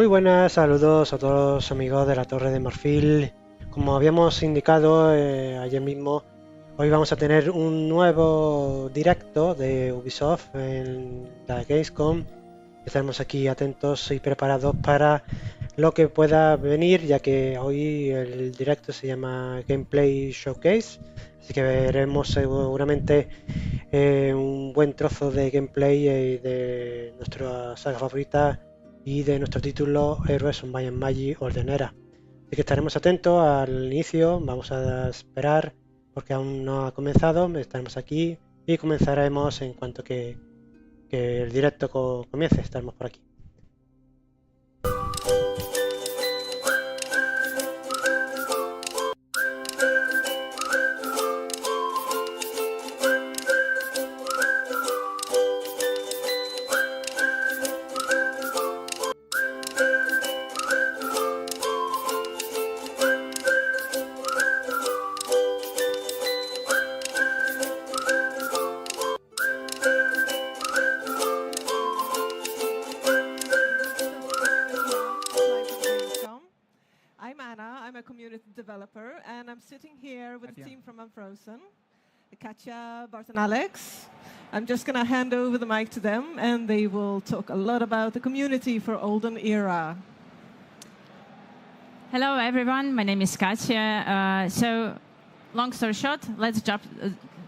Muy buenas, saludos a todos los amigos de la Torre de Marfil. Como habíamos indicado ayer mismo, hoy vamos a tener un nuevo directo de Ubisoft en la Gamescom. Estaremos aquí atentos y preparados para lo que pueda venir, ya que hoy el directo se llama Gameplay Showcase, así que veremos seguramente un buen trozo de gameplay de nuestra saga favorita y de nuestro título Héroes Might and Magic Olden Era. Así que estaremos atentos al inicio, vamos a esperar porque aún no ha comenzado, estaremos aquí y comenzaremos en cuanto que el directo comience, estaremos por aquí. Developer, and I'm sitting here with the team from Unfrozen, Katja, Bart, and Alex. I'm just going to hand over the mic to them, and they will talk a lot about the community for Olden Era. Hello, everyone. My name is Katja. So, long story short, let's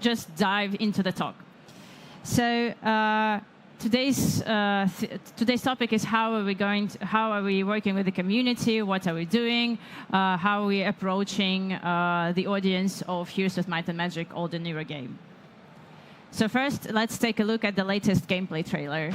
just dive into the talk. So, today's topic is how are we working with the community? What are we doing? How are we approaching the audience of Heroes of Might and Magic Olden Era game? So first, let's take a look at the latest gameplay trailer.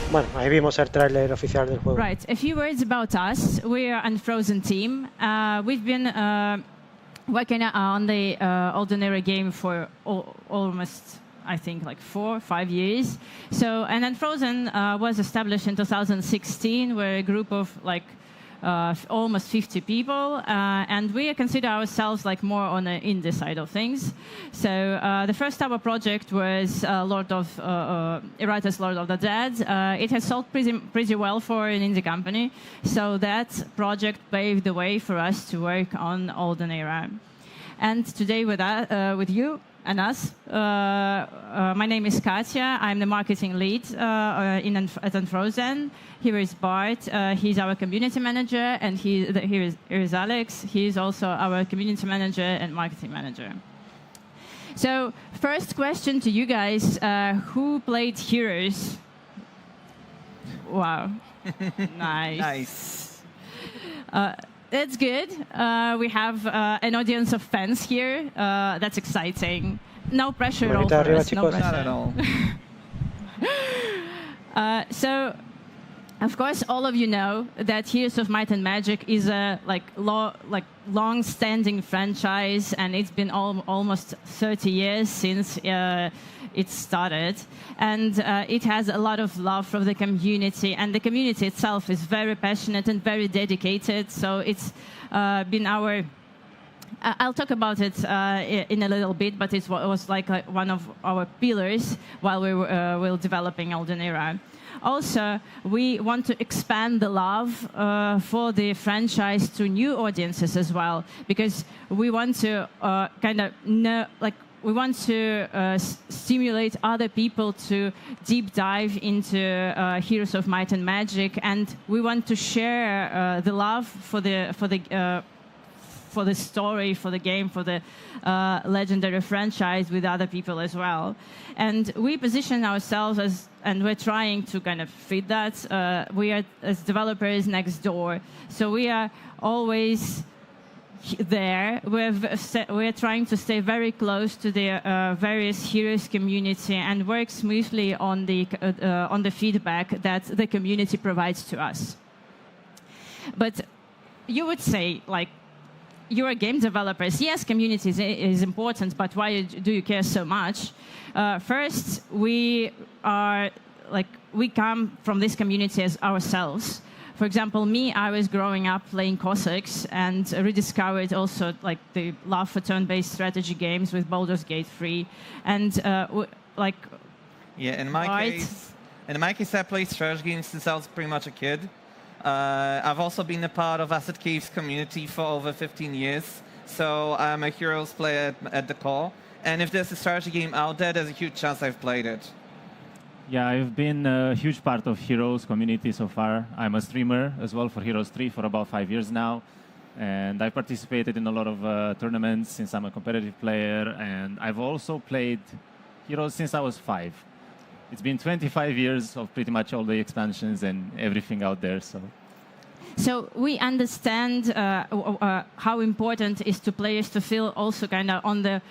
Bueno, ahí vimos el tráiler oficial del juego. Right. A few words about us. We are Unfrozen team. We've been working on the Olden Era game for almost, I think, like 4 or 5 years. So, and Unfrozen was established in 2016. We're a group of like almost 50 people, and we consider ourselves like more on the indie side of things. So the first our project was Errata's Lord of the Dead. It has sold pretty well for an indie company, so that project paved the way for us to work on Olden Era. And today with you and us, my name is Katja. I'm the marketing lead at Unfrozen. Here is Bart. He's our community manager, and here is Alex. He's also our community manager and marketing manager. So, first question to you guys: who played Heroes? Wow, nice. That's good. We have an audience of fans here. That's exciting. No pressure at all for us. No pressure. Not at all. So, of course, all of you know that Heroes of Might and Magic is a long-standing franchise, and it's been almost 30 years since it started. And it has a lot of love from the community, and the community itself is very passionate and very dedicated. So it's been our... I'll talk about it in a little bit, but it was like one of our pillars while we were developing Olden Era. Also, we want to expand the love for the franchise to new audiences as well, because we want to we want to stimulate other people to deep dive into Heroes of Might and Magic, and we want to share the love for for the story, for the game, for the legendary franchise with other people as well. And we position ourselves as, and we're trying to kind of fit that. We are, as developers, next door. So we are always there. We're trying to stay very close to the various Heroes community and work smoothly on the feedback that the community provides to us. But you would say, like, you're game developers. Yes, community is important, but why do you care so much? First, we come from this community as ourselves. For example, me, I was growing up playing Cossacks and rediscovered also like the love for turn-based strategy games with Baldur's Gate 3. And in my case, I played strategy games since I was pretty much a kid. I've also been a part of Acid Cave's community for over 15 years, so I'm a Heroes player at the core. And if there's a strategy game out there, there's a huge chance I've played it. Yeah, I've been a huge part of Heroes community so far. I'm a streamer as well for Heroes 3 for about 5 years now. And I've participated in a lot of tournaments since I'm a competitive player. And I've also played Heroes since I was 5. It's been 25 years of pretty much all the expansions and everything out there. So we understand how important it is to players to feel also kind of on the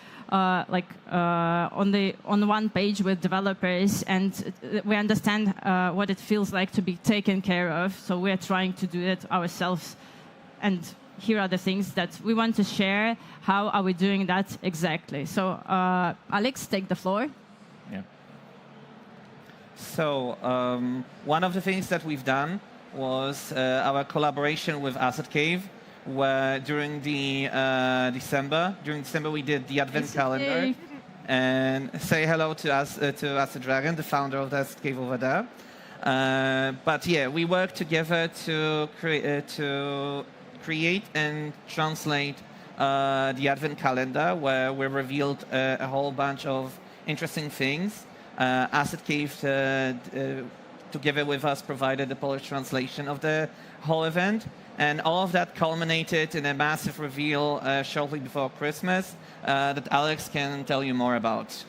on one page with developers, and we understand what it feels like to be taken care of. So we're trying to do it ourselves, and here are the things that we want to share. How are we doing that exactly? So Alex, take the floor. Yeah. So one of the things that we've done was our collaboration with Acid Cave, where during December we did the Advent calendar. And say hello to Acid Dragon, the founder of the Acid Cave over there. But yeah, we worked together to create and translate the Advent calendar, where we revealed a whole bunch of interesting things. Acid Cave, together with us, provided the Polish translation of the whole event. And all of that culminated in a massive reveal shortly before Christmas that Alex can tell you more about.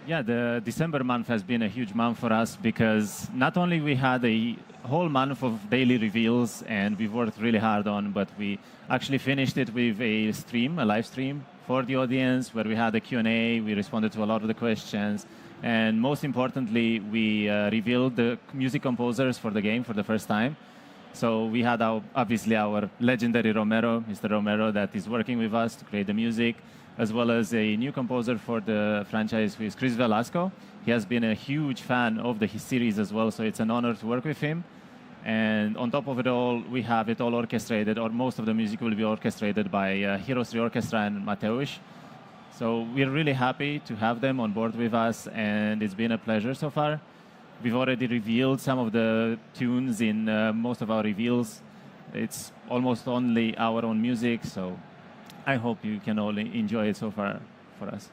Yeah, the December month has been a huge month for us because not only we had a whole month of daily reveals and we've worked really hard on, but we actually finished it with a live stream for the audience where we had a Q&A, we responded to a lot of the questions, and most importantly, we revealed the music composers for the game for the first time. So we had obviously our legendary Romero, Mr. Romero, that is working with us to create the music, as well as a new composer for the franchise, who is Chris Velasco. He has been a huge fan of the series as well, so it's an honor to work with him. And on top of it all, we have it all orchestrated, or most of the music will be orchestrated by Heroes 3 Orchestra and Mateusz. So we're really happy to have them on board with us, and it's been a pleasure so far. We've already revealed some of the tunes in most of our reveals. It's almost only our own music, so I hope you can all enjoy it so far for us.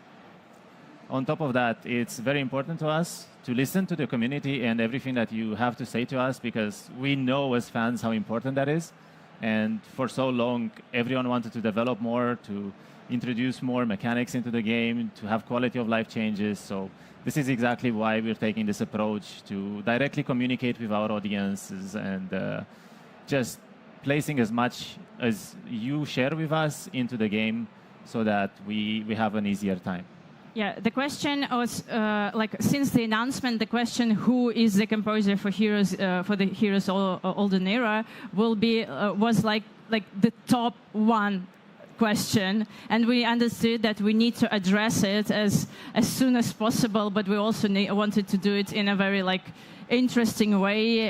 On top of that, it's very important to us to listen to the community and everything that you have to say to us, because we know as fans how important that is. And for so long, everyone wanted to develop more, to introduce more mechanics into the game, to have quality of life changes. So this is exactly why we're taking this approach to directly communicate with our audiences and just placing as much as you share with us into the game so that we have an easier time. Yeah, the question was, since the announcement, the question who is the composer for Heroes, for the Heroes Olden era was like the top one question, and we understood that we need to address it as soon as possible, but we also wanted to do it in a very interesting way,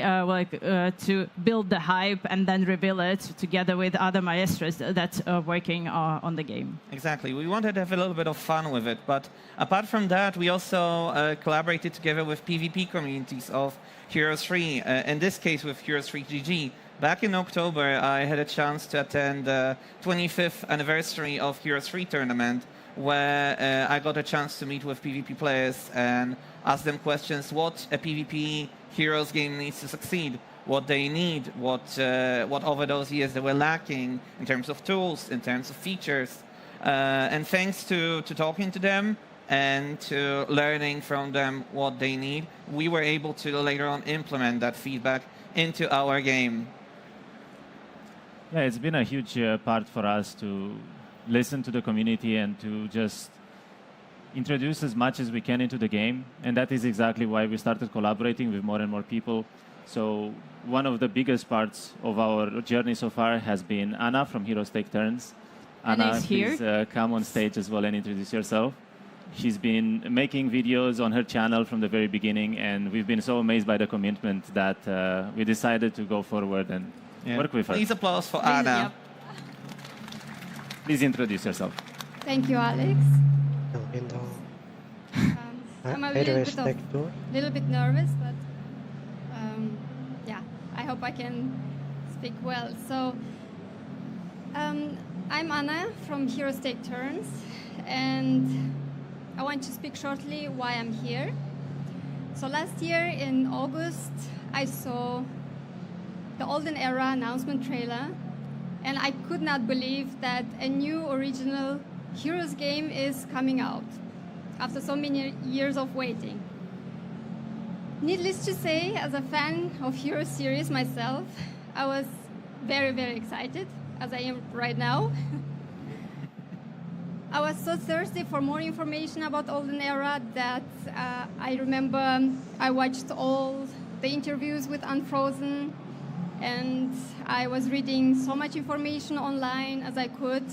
to build the hype and then reveal it together with other maestros that are working on the game. Exactly. We wanted to have a little bit of fun with it, but apart from that, we also collaborated together with PvP communities of Heroes 3, in this case with Heroes 3 GG. Back in October, I had a chance to attend the 25th anniversary of Heroes 3 tournament, where I got a chance to meet with PvP players and ask them questions what a PvP Heroes game needs to succeed. what they need, what over those years they were lacking in terms of tools, in terms of features. And thanks to talking to them and to learning from them what they need, we were able to later on implement that feedback into our game. Yeah, it's been a huge part for us to listen to the community and to just introduce as much as we can into the game. And that is exactly why we started collaborating with more and more people. So one of the biggest parts of our journey so far has been Anna from Heroes Take Turns. Anna, please come on stage as well and introduce yourself. She's been making videos on her channel from the very beginning, and we've been so amazed by the commitment that we decided to go forward and work with her. Please applause for Anna. Yep. Please introduce yourself. Thank you, Alex. Viendo I'm a Héroes Tech Tour. little bit nervous, but yeah, I hope I can speak well. So, I'm Anna from Heroes Take Turns, and I want to speak shortly why I'm here. So last year in August, I saw the Olden era announcement trailer, and I could not believe that a new original Heroes game is coming out after so many years of waiting. Needless to say, as a fan of Heroes series myself, I was very, very excited, as I am right now. I was so thirsty for more information about Olden era that I remember I watched all the interviews with Unfrozen, and I was reading so much information online as I could.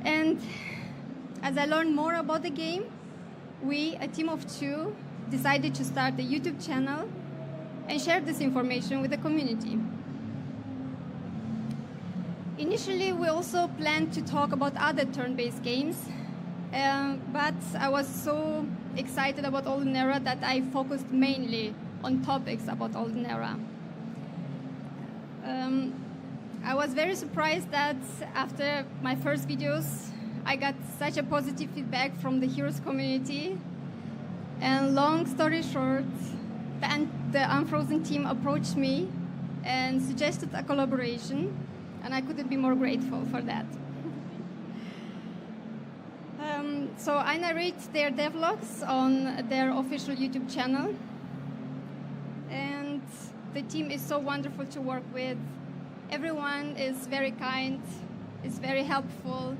And as I learned more about the game, we, a team of 2, decided to start a YouTube channel and share this information with the community. Initially, we also planned to talk about other turn-based games, but I was so excited about Olden era that I focused mainly on topics about Olden era. I was very surprised that after my first videos, I got such a positive feedback from the Heroes community. And long story short, the Unfrozen team approached me and suggested a collaboration, and I couldn't be more grateful for that. So I narrate their devlogs on their official YouTube channel, and the team is so wonderful to work with. Everyone is very kind, is very helpful,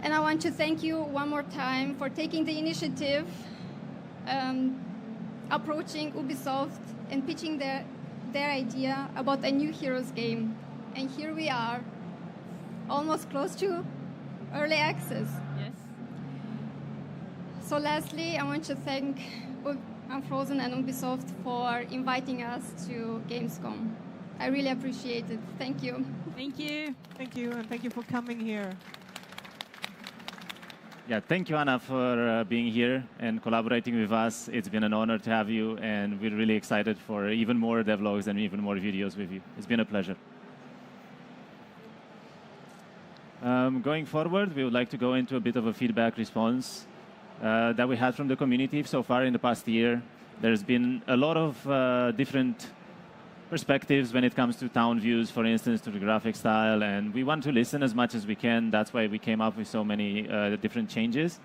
and I want to thank you one more time for taking the initiative, approaching Ubisoft and pitching their idea about a new Heroes game. And here we are, almost close to early access. Yes. So lastly, I want to thank Unfrozen and Ubisoft for inviting us to Gamescom. I really appreciate it. Thank you. Thank you. Thank you, and thank you for coming here. Yeah, thank you, Anna, for being here and collaborating with us. It's been an honor to have you, and we're really excited for even more devlogs and even more videos with you. It's been a pleasure. Going forward, we would like to go into a bit of a feedback response that we had from the community so far in the past year. There's been a lot of different perspectives when it comes to town views, for instance, to the graphic style, and we want to listen as much as we can. That's why we came up with so many different changes.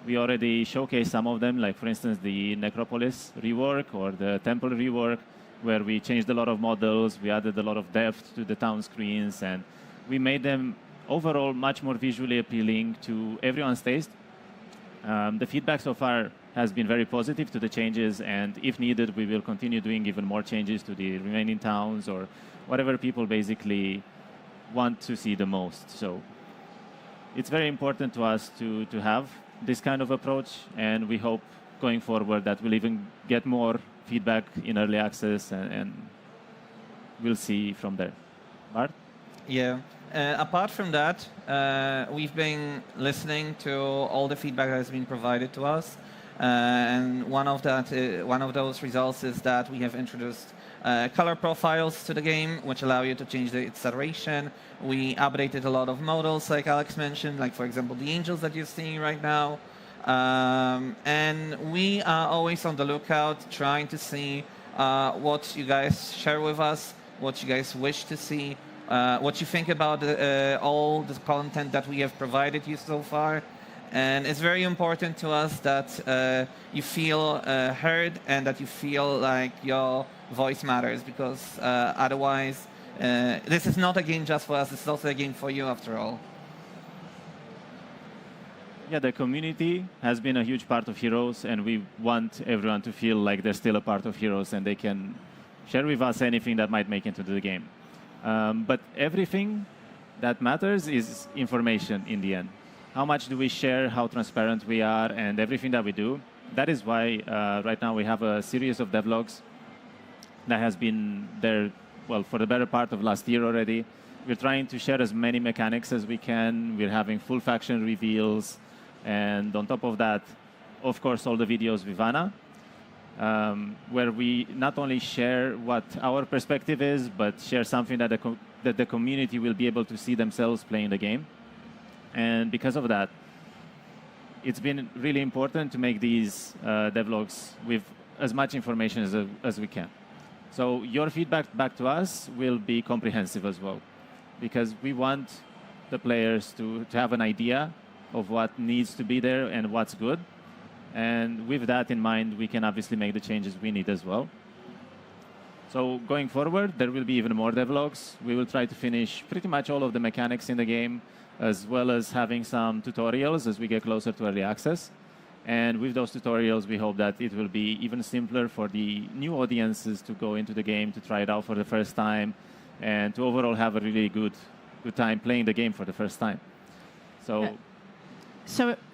We already showcased some of them, like, for instance, the Necropolis rework or the Temple rework, where we changed a lot of models, we added a lot of depth to the town screens, and we made them overall much more visually appealing to everyone's taste. The feedback so far has been very positive to the changes, and if needed, we will continue doing even more changes to the remaining towns or whatever people basically want to see the most. So it's very important to us to have this kind of approach, and we hope going forward that we'll even get more feedback in early access, and we'll see from there. Bart? Yeah. Apart from that, we've been listening to all the feedback that has been provided to us. And one of those results is that we have introduced color profiles to the game, which allow you to change its saturation. We updated a lot of models, like Alex mentioned, like, for example, the angels that you're seeing right now. And we are always on the lookout, trying to see what you guys share with us, what you guys wish to see, what you think about all the content that we have provided you so far. And it's very important to us that you feel heard and that you feel like your voice matters, because otherwise, this is not a game just for us, it's also a game for you after all. Yeah, the community has been a huge part of Heroes, and we want everyone to feel like they're still a part of Heroes and they can share with us anything that might make it into the game. But everything that matters is information in the end. How much do we share, how transparent we are, and everything that we do. That is why right now we have a series of devlogs that has been there, well, for the better part of last year already. We're trying to share as many mechanics as we can. We're having full faction reveals. And on top of that, of course, all the videos with Anna, where we not only share what our perspective is, but share something that the community will be able to see themselves playing the game. And because of that, it's been really important to make these devlogs with as much information as we can. So your feedback back to us will be comprehensive as well, because we want the players to have an idea of what needs to be there and what's good. And with that in mind, we can obviously make the changes we need as well. So going forward, there will be even more devlogs. We will try to finish pretty much all of the mechanics in the game, as well as having some tutorials as we get closer to early access. And with those tutorials, we hope that it will be even simpler for the new audiences to go into the game, to try it out for the first time, and to overall have a really good time playing the game for the first time. So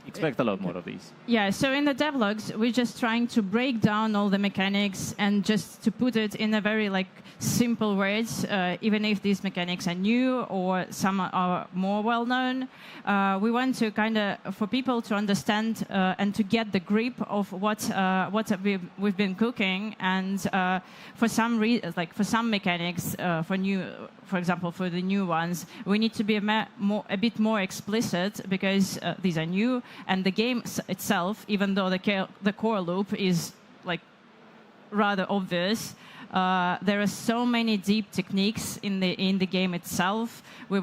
expect a lot more of these. Yeah, so in the devlogs, we're just trying to break down all the mechanics and just to put it in a very simple words, even if these mechanics are new or some are more well-known. We want to for people to understand and to get the grip of what we've been cooking. And for some mechanics, for example, for the new ones, we need to be a bit more explicit, because these are new, and the game itself, even though the core loop is rather obvious, there are so many deep techniques in the game itself. We're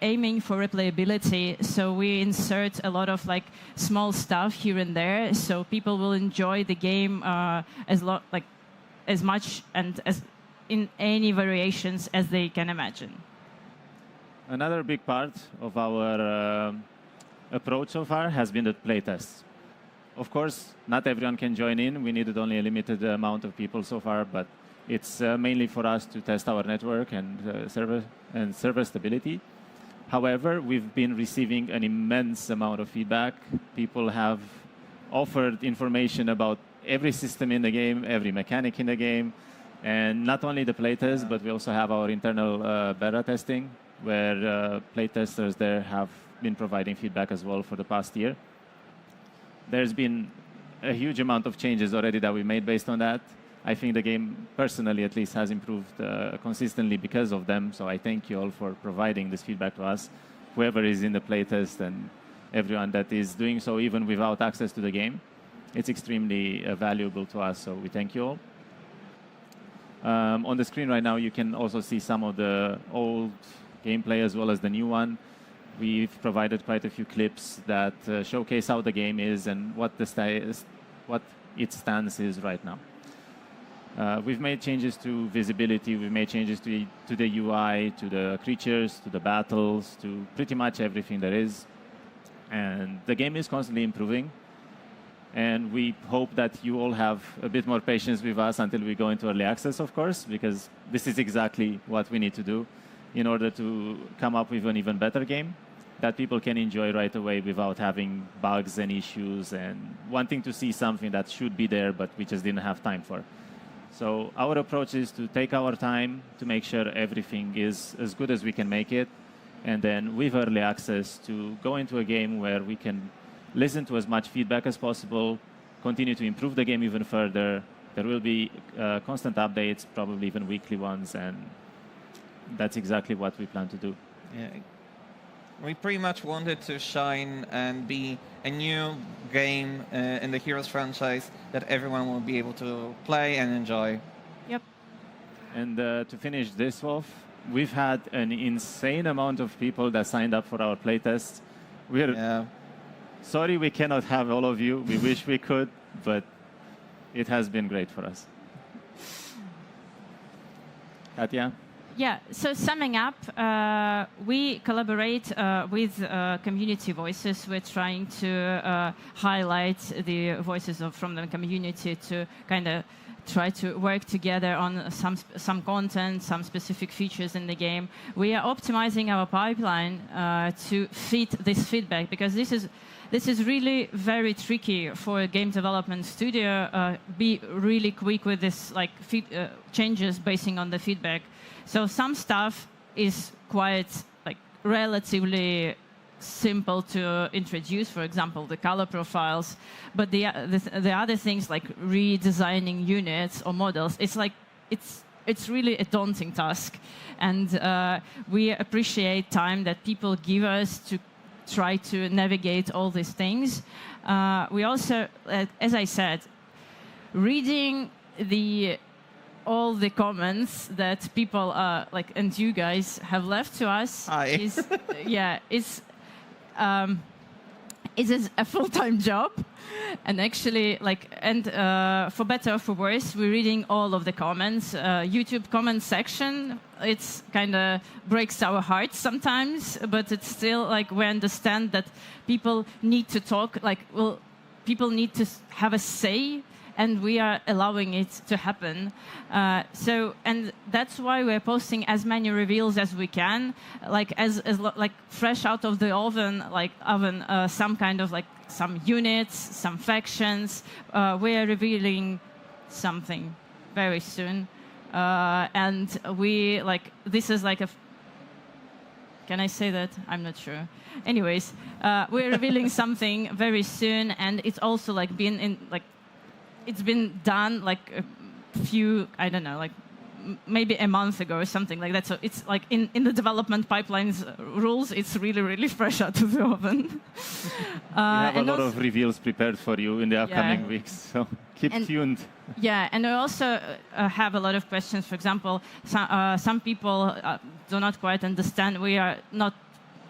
aiming for replayability, so we insert a lot of small stuff here and there, so people will enjoy the game as much and as in any variations as they can imagine. Another big part of our approach so far has been the playtests. Of course, not everyone can join in. We needed only a limited amount of people so far, but it's mainly for us to test our network and server stability. However, we've been receiving an immense amount of feedback. People have offered information about every system in the game, every mechanic in the game, and not only the playtest, but we also have our internal beta testing, where playtesters there have been providing feedback as well for the past year. There's been a huge amount of changes already that we made based on that. I think the game, personally at least, has improved consistently because of them. So I thank you all for providing this feedback to us, whoever is in the playtest and everyone that is doing so even without access to the game. It's extremely valuable to us, so we thank you all. On the screen right now, you can also see some of the old gameplay as well as the new one. We've provided quite a few clips that showcase how the game is and what its stance is right now. We've made changes to visibility, we've made changes to the UI, to the creatures, to the battles, to pretty much everything there is. And the game is constantly improving. And we hope that you all have a bit more patience with us until we go into early access, of course, because this is exactly what we need to do in order to come up with an even better game that people can enjoy right away without having bugs and issues and wanting to see something that should be there, but we just didn't have time for. So our approach is to take our time to make sure everything is as good as we can make it, and then with early access to go into a game where we can listen to as much feedback as possible, continue to improve the game even further. There will be constant updates, probably even weekly ones, and that's exactly what we plan to do. Yeah. We pretty much wanted to shine and be a new game in the Heroes franchise that everyone will be able to play and enjoy. Yep. And to finish this off, we've had an insane amount of people that signed up for our playtests. We're sorry we cannot have all of you. We wish we could, but it has been great for us. Katya? Yeah, so summing up, we collaborate with community voices. We're trying to highlight the voices from the community to kind of try to work together on some content, some specific features in the game. We are optimizing our pipeline to fit this feedback, because this is really very tricky for a game development studio. Be really quick with this, like changes basing on the feedback. So some stuff is quite like relatively simple to introduce, for example, the color profiles. But the other things like redesigning units or models, it's really a daunting task. And we appreciate time that people give us to try to navigate all these things. We also, as I said, reading all the comments that people and you guys have left to us is a full-time job. And actually, for better or for worse, we're reading all of the comments. YouTube comment section, it's kind of breaks our hearts sometimes, but it's still we understand that people need to talk, people need to have a say, and we are allowing it to happen. And that's why we're posting as many reveals as we can, fresh out of the oven, some kind of some units, some factions. We're revealing something very soon, and we this is can I say that? I'm not sure. Anyways, we're revealing something very soon, and it's also it's been done a few, I don't know, maybe a month ago or something like that. So it's in the development pipelines rules, it's really, really fresh out of the oven. We have a lot of reveals prepared for you in the upcoming weeks, so keep tuned. Yeah, and I also have a lot of questions. For example, some people do not quite understand.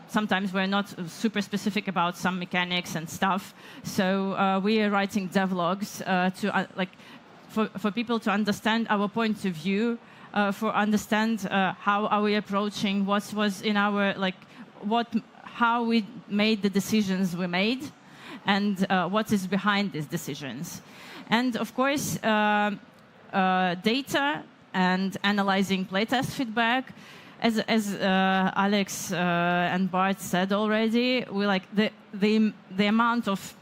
Sometimes we're not super specific about some mechanics and stuff. So we are writing devlogs for people to understand our point of view, for understand how are we approaching what was in our how we made the decisions we made, and what is behind these decisions, and of course data and analyzing playtest feedback. As Alex and Bart said already, we the amount of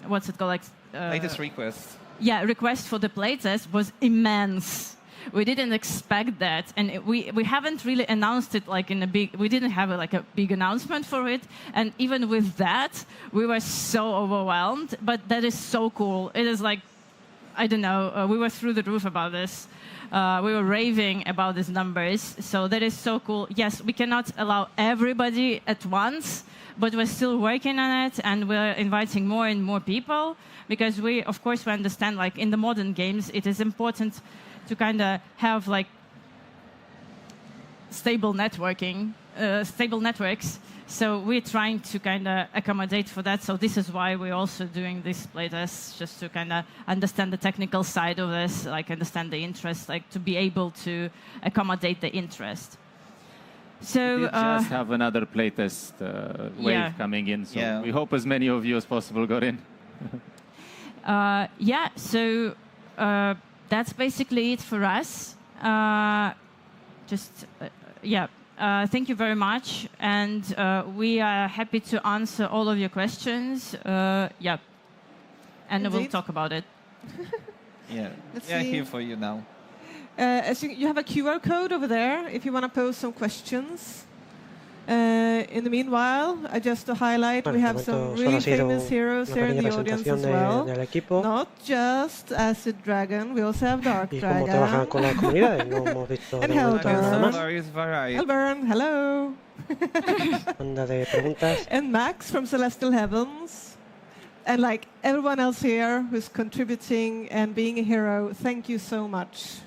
what's it called? Latest requests. Yeah, request for the playtest was immense. We didn't expect that, and we haven't really announced it in a big. We didn't have a big announcement for it, and even with that, we were so overwhelmed. But that is so cool. It is I don't know. We were through the roof about this. We were raving about these numbers, so that is so cool. Yes, we cannot allow everybody at once, but we're still working on it, and we're inviting more and more people, because we understand, in the modern games, it is important to kind of have stable networks. So we're trying to kind of accommodate for that. So this is why we're also doing this playtest, just to kind of understand the technical side of this, understand the interest, to be able to accommodate the interest. So we just have another playtest wave coming in. So we hope as many of you as possible got in. So that's basically it for us. Thank you very much, and we are happy to answer all of your questions. And we'll talk about it. Here for you now. You have a QR code over there if you want to post some questions. In the meanwhile, just to highlight, we have some really famous heroes here in the audience as well. Not just Acid Dragon, we also have Dark Dragon. And Hellburn, hello. And Max from Celestial Heavens. And like everyone else here who's contributing and being a hero, thank you so much.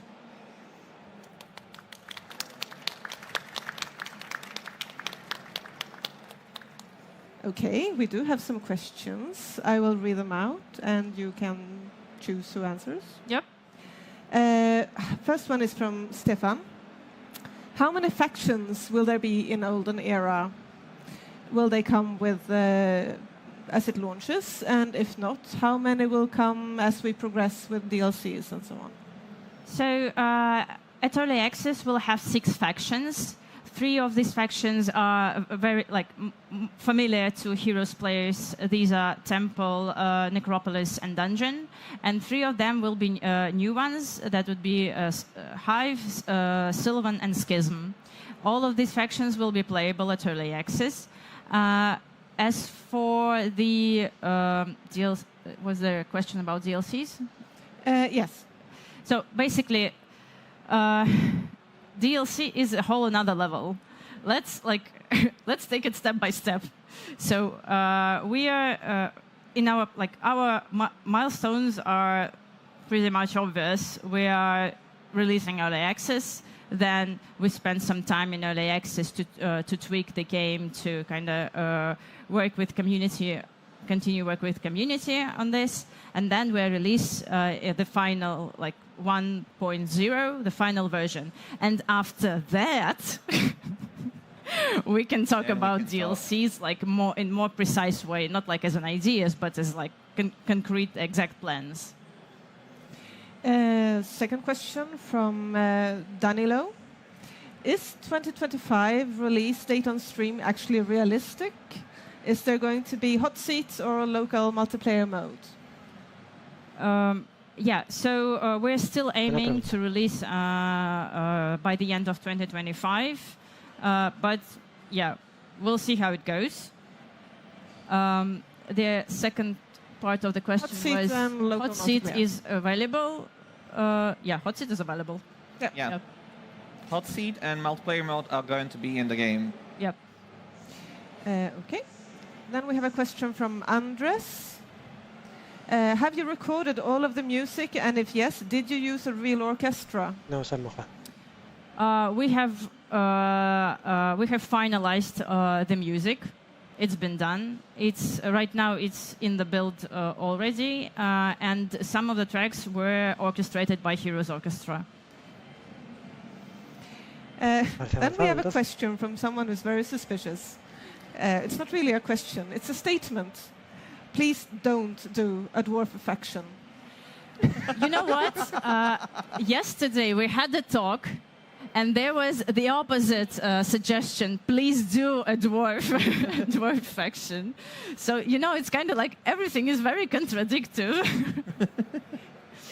Okay, we do have some questions. I will read them out, and you can choose who answers. Yep. First one is from Stefan. How many factions will there be in Olden era? Will they come with as it launches? And if not, how many will come as we progress with DLCs and so on? So at Early Access, we'll have 6 factions. 3 of these factions are very familiar to Heroes players. These are Temple, Necropolis, and Dungeon. And 3 of them will be new ones. That would be Hive, Sylvan, and Schism. All of these factions will be playable at Early Access. As for the DLC, was there a question about DLCs? Yes. So basically, DLC is a whole another level. Let's take it step by step. So we are in our milestones are pretty much obvious. We are releasing Early Access. Then we spend some time in Early Access to tweak the game, to kind of work with community, continue work with community on this, and then we release the final 1.0, the final version. And after that, we can talk about DLCs in more precise way, not like as an ideas, but as concrete exact plans. Second question from Danilo. Is 2025 release date on stream actually realistic? Is there going to be hot seats or a local multiplayer mode? Yeah, so we're still aiming to release by the end of 2025. But yeah, we'll see how it goes. The second part of the question was hot seat is available. Yeah, hot seat is available. Yeah. Hot seat and multiplayer mode are going to be in the game. Yep. Okay. Then we have a question from Andres. Have you recorded all of the music? And if yes, did you use a real orchestra? No, Samoja. We have finalized the music. It's been done. It's right now. It's in the build already, and some of the tracks were orchestrated by Heroes Orchestra. Then we have a question from someone who's very suspicious. It's not really a question. It's a statement. Please don't do a dwarf faction. You know what? Yesterday we had a talk, and there was the opposite suggestion. Please do a dwarf faction. So, it's kind of like everything is very contradictory.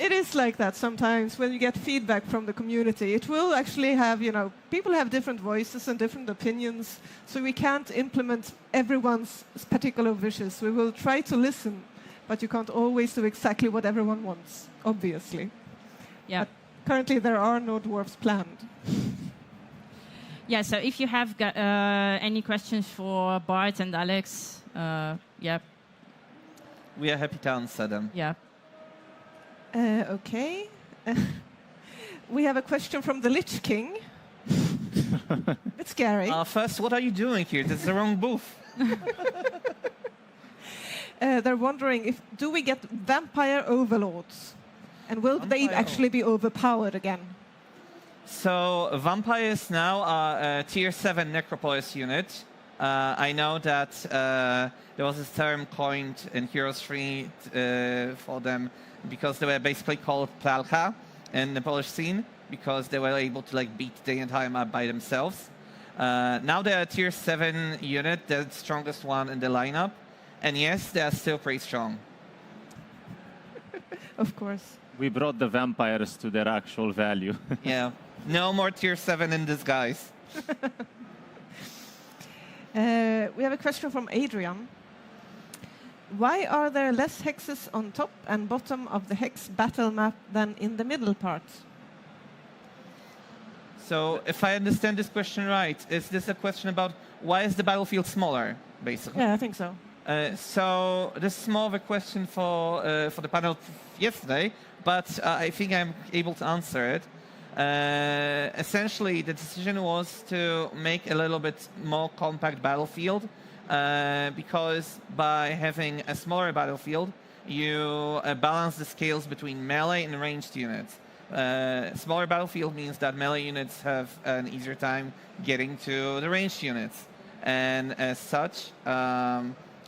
It is like that sometimes when you get feedback from the community. It will actually have, people have different voices and different opinions, so we can't implement everyone's particular wishes. We will try to listen, but you can't always do exactly what everyone wants, obviously. Yeah. But currently there are no dwarves planned. Yeah, so if you have got, any questions for Bart and Alex, yeah. We are happy to answer them. Yeah. Okay. We have a question from the Lich King. It's scary. First, what are you doing here? This is the wrong booth. They're wondering, do we get vampire overlords? And will they actually be overpowered again? So vampires now are a tier 7 Necropolis unit. I know that there was a term coined in Heroes 3 for them, because they were basically called Pralka in the Polish scene, because they were able to beat the entire map by themselves. Now they're a tier 7 unit, the strongest one in the lineup. And yes, they are still pretty strong. Of course. We brought the vampires to their actual value. Yeah. No more tier 7 in disguise. We have a question from Adrian. Why are there less hexes on top and bottom of the hex battle map than in the middle part? So, if I understand this question right, is this a question about why is the battlefield smaller, basically? Yeah, I think so. So this is more of a question for the panel yesterday, but I think I'm able to answer it. Essentially, the decision was to make a little bit more compact battlefield, because by having a smaller battlefield, you balance the scales between melee and ranged units. Smaller battlefield means that melee units have an easier time getting to the ranged units, and as such,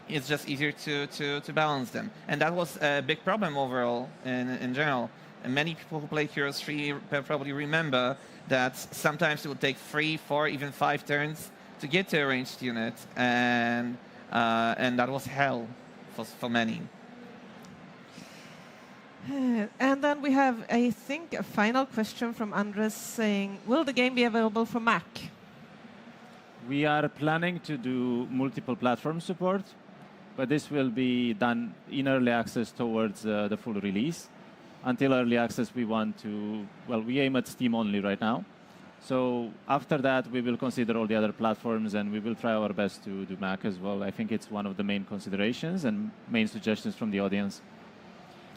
it's just easier to balance them. And that was a big problem overall in general. And many people who played Heroes 3 probably remember that sometimes it would take 3, 4, even 5 turns to get to a ranged unit, and that was hell for many. And then we have, I think, a final question from Andres saying, will the game be available for Mac? We are planning to do multiple platform support, but this will be done in early access towards the full release. Until early access, we want to, well, we aim at Steam only right now. So after that, we will consider all the other platforms, and we will try our best to do Mac as well. I think it's one of the main considerations and main suggestions from the audience.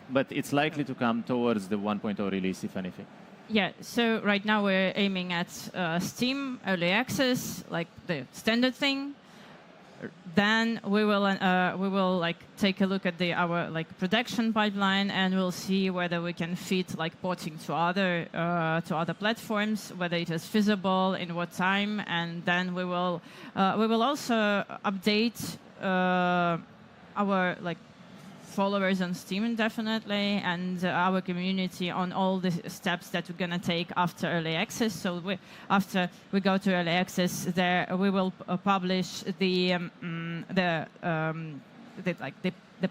But it's likely to come towards the 1.0 release, if anything. Yeah, so right now we're aiming at Steam, early access, like the standard thing. Then we will like take a look at our like production pipeline, and we'll see whether we can fit like porting to other platforms, whether it is feasible, in what time, and then we will also update our like followers on Steam definitely, and our community on all the steps that we're gonna take after early access. So after we go to early access, there we will publish the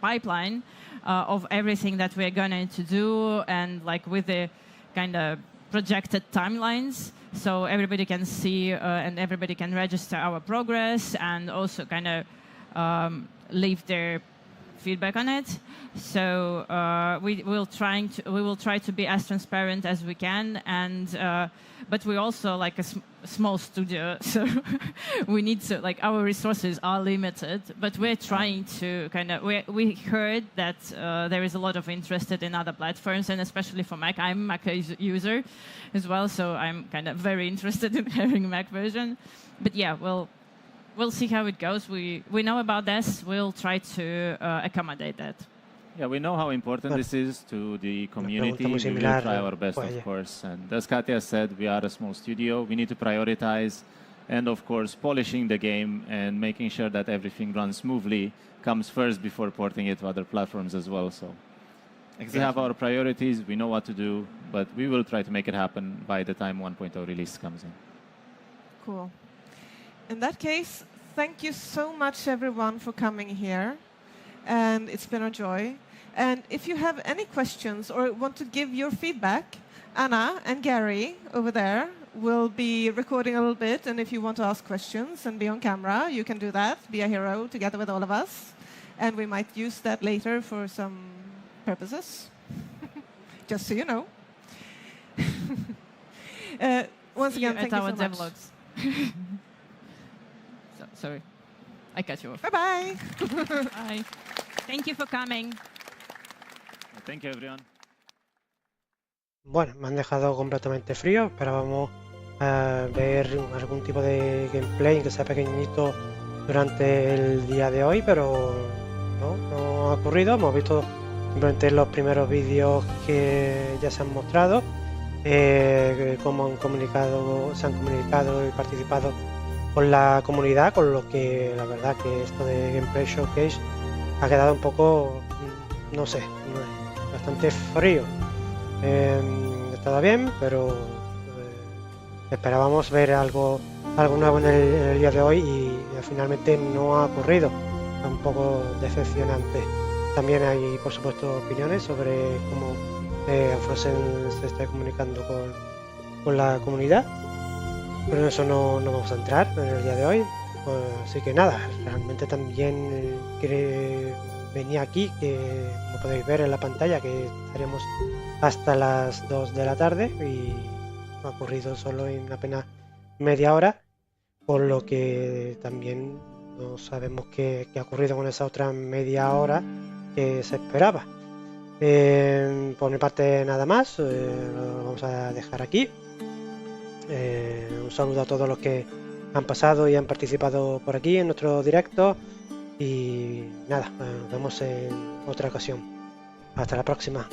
pipeline of everything that we're going to do, and like with the kind of projected timelines, so everybody can see and everybody can register our progress and also kind of leave their feedback on it. So we will try to be as transparent as we can, and but we're also like a small studio, so we need to, like, our resources are limited, but we're trying to kind of, we heard that there is a lot of interest in other platforms, and especially for Mac. I'm a Mac user as well, so I'm kind of very interested in having a Mac version. But yeah, we'll see how it goes. We know about this. We'll try to accommodate that. Yeah, we know how important this is to the community. We will try our best, of course. And as Katya said, we are a small studio. We need to prioritize. And of course, polishing the game and making sure that everything runs smoothly comes first before porting it to other platforms as well. So we have our priorities. We know what to do. But we will try to make it happen by the time 1.0 release comes in. Cool. In that case, thank you so much, everyone, for coming here. And it's been a joy. And if you have any questions or want to give your feedback, Anna and Gary over there will be recording a little bit. And if you want to ask questions and be on camera, you can do that. Be a hero together with all of us. And we might use that later for some purposes. Just so you know. Once again, thank you so much. Sorry, I cut you off. Bye-bye. Bye. Thank you for coming. Thank you, everyone. Bueno, me han dejado completamente frío. Esperábamos ver algún tipo de gameplay que sea pequeñito durante el día de hoy, pero no ha ocurrido. Hemos visto simplemente los primeros vídeos que ya se han mostrado, cómo se han comunicado y participado con la comunidad, con lo que la verdad que esto de Gameplay Showcase ha quedado un poco, no sé, bastante frío. Ha estado bien, pero esperábamos ver algo nuevo en el día de hoy y finalmente no ha ocurrido. Es un poco decepcionante. También hay, por supuesto, opiniones sobre cómo Unfrozen se está comunicando con la comunidad. Pero en eso no vamos a entrar en el día de hoy. Así que nada, realmente también venía aquí, que como podéis ver en la pantalla, que estaremos hasta las 2 de la tarde y ha ocurrido solo en apenas media hora, por lo que también no sabemos qué ha ocurrido con esa otra media hora que se esperaba. Por mi parte nada más, lo vamos a dejar aquí. Un saludo a todos los que han pasado y han participado por aquí en nuestro directo y nada, nos vemos en otra ocasión. Hasta la próxima.